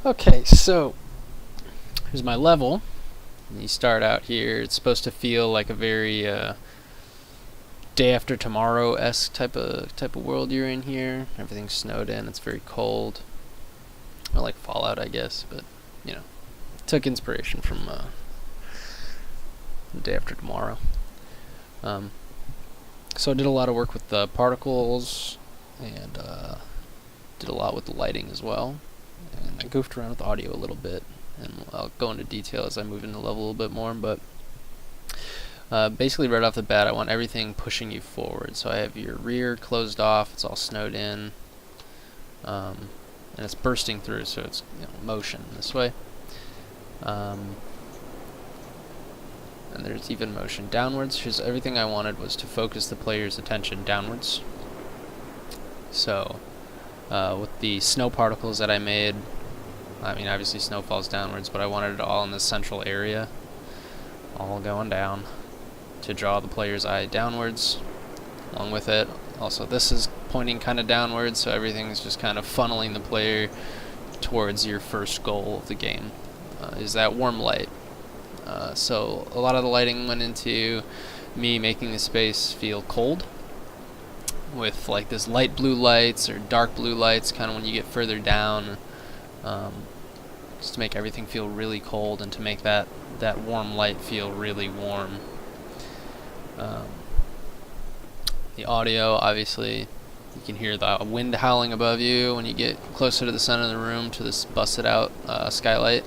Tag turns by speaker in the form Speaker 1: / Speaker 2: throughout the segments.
Speaker 1: Okay, so here's my level. You start out here. It's supposed to feel like a very day after tomorrow-esque type of world you're in here. Everything's snowed in. It's very cold. Or like Fallout, I guess, but you know, took inspiration from Day After Tomorrow. So I did a lot of work with the particles and did a lot with the lighting as well. And I goofed around with audio a little bit, and I'll go into detail as I move into the level a little bit more. But basically, right off the bat, I want everything pushing you forward. So I have your rear closed off; it's all snowed in, and it's bursting through, so it's motion this way. And there's even motion downwards, because everything I wanted was to focus the player's attention downwards. So, with the snow particles that I made, I mean, obviously snow falls downwards, but I wanted it all in the central area, all going down, to draw the player's eye downwards. Along with it, also this is pointing kind of downwards, so everything's just kind of funneling the player towards your first goal of the game, is that warm light. So a lot of the lighting went into me making the space feel cold, with like this light blue lights or dark blue lights kind of when you get further down, just to make everything feel really cold and to make that warm light feel really warm. The audio, obviously, you can hear the wind howling above you when you get closer to the center of the room to this busted out skylight.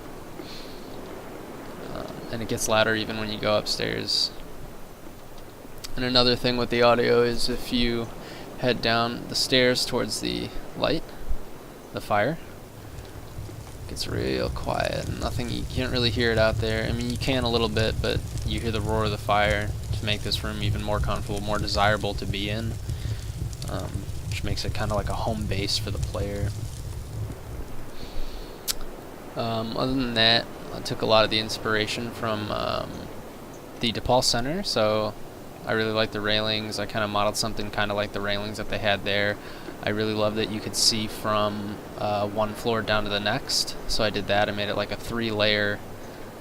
Speaker 1: And it gets louder even when you go upstairs. And another thing with the audio is if you head down the stairs towards the light, the fire, it gets real quiet. And you can't really hear it out there. I mean, you can a little bit, but you hear the roar of the fire to make this room even more comfortable, more desirable to be in, which makes it kind of like a home base for the player. Other than that, I took a lot of the inspiration from the DePaul Center, so I really like the railings. I kind of modeled something kind of like the railings that they had there. I really love that you could see from one floor down to the next, so I did that. I made it like a 3-layer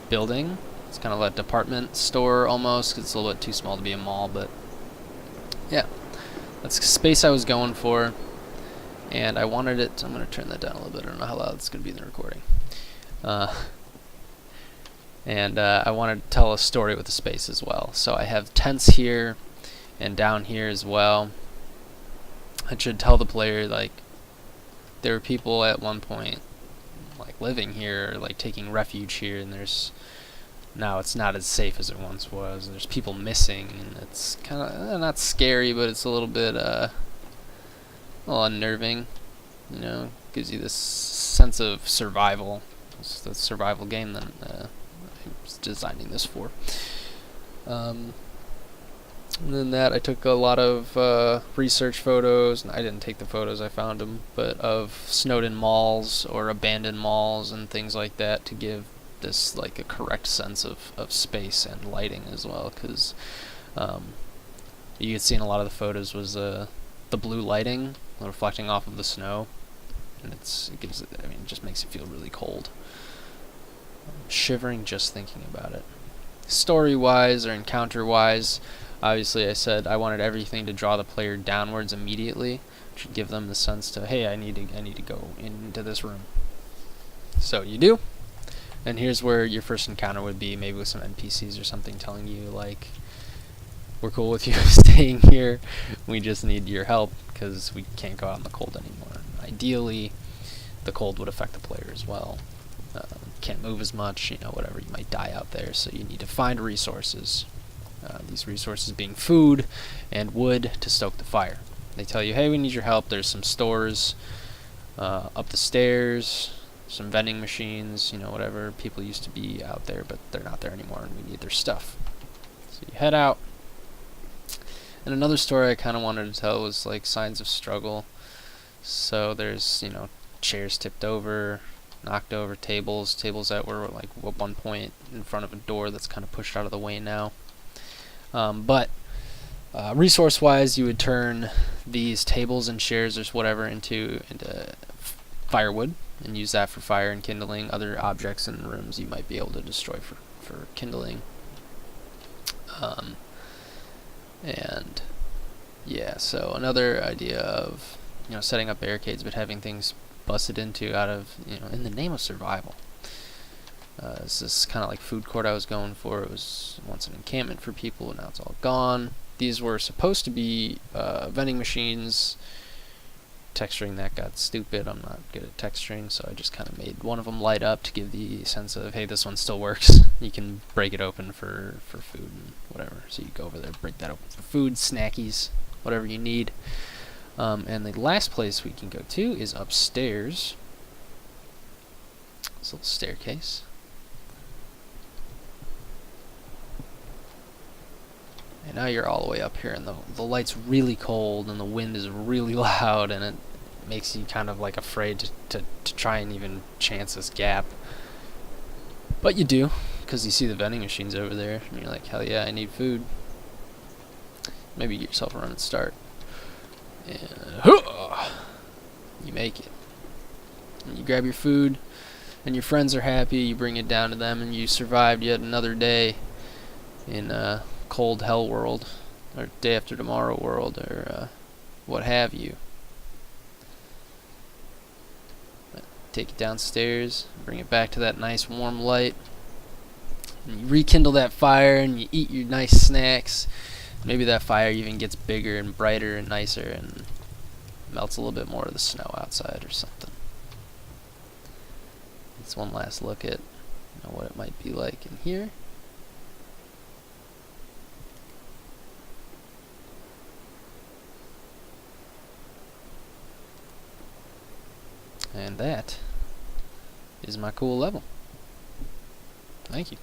Speaker 1: building. It's kind of like a department store almost, 'cause it's a little bit too small to be a mall, but yeah, that's the space I was going for, and I wanted it. I'm going to turn that down a little bit. I don't know how loud it's going to be in the recording. And I wanted to tell a story with the space as well. So I have tents here and down here as well. I should tell the player, like, there were people at one point like living here, like taking refuge here, and now it's not as safe as it once was. There's people missing, and it's kind of not scary, but it's a little bit unnerving. Gives you this sense of survival. It's the survival game that I was designing this for. And then I took a lot of research photos, and I didn't take the photos, I found them, but of snowed-in malls or abandoned malls and things like that to give this like a correct sense of space and lighting as well, because you could see in a lot of the photos was the blue lighting reflecting off of the snow, and it just makes it feel really cold. I'm shivering just thinking about it. Story-wise or encounter-wise, obviously I said I wanted everything to draw the player downwards immediately, which would give them the sense to, hey, I need to go into this room. So you do, and here's where your first encounter would be, maybe with some NPCs or something telling you, like, we're cool with you staying here, we just need your help because we can't go out in the cold anymore. Ideally, the cold would affect the player as well. Can't move as much, whatever, you might die out there, so you need to find resources. These resources being food and wood to stoke the fire. They tell you, hey, we need your help. There's some stores up the stairs, some vending machines, whatever. People used to be out there, but they're not there anymore, and we need their stuff. So you head out. And another story I kind of wanted to tell was like signs of struggle. So there's, chairs tipped over, knocked over, tables that were like at one point in front of a door that's kind of pushed out of the way now. But resource-wise, you would turn these tables and chairs or whatever into firewood, and use that for fire and kindling. Other objects in rooms you might be able to destroy for kindling. And yeah, so another idea of, you know, setting up barricades but having things busted into out of, you know, in the name of survival. This is kind of like food court I was going for. It was once an encampment for people, now it's all gone. These were supposed to be vending machines. Texturing that got stupid. I'm not good at texturing, so I just kind of made one of them light up to give the sense of, hey, this one still works. You can break it open for food and whatever. So you go over there, break that open for food, snackies, whatever you need. And the last place we can go to is upstairs. This little staircase. And now you're all the way up here, and the light's really cold, and the wind is really loud, and it makes you kind of like afraid to try and even chance this gap. But you do, because you see the vending machines over there, and you're like, hell yeah, I need food. Maybe get yourself a run and start. And you make it. And you grab your food, and your friends are happy, you bring it down to them, and you survived yet another day in cold hell world, or day after tomorrow world, or what have you. But take it downstairs, bring it back to that nice warm light, and you rekindle that fire, and you eat your nice snacks. Maybe that fire even gets bigger and brighter and nicer, and melts a little bit more of the snow outside or something. It's one last look at, you know, what it might be like in here. And that is my cool level. Thank you.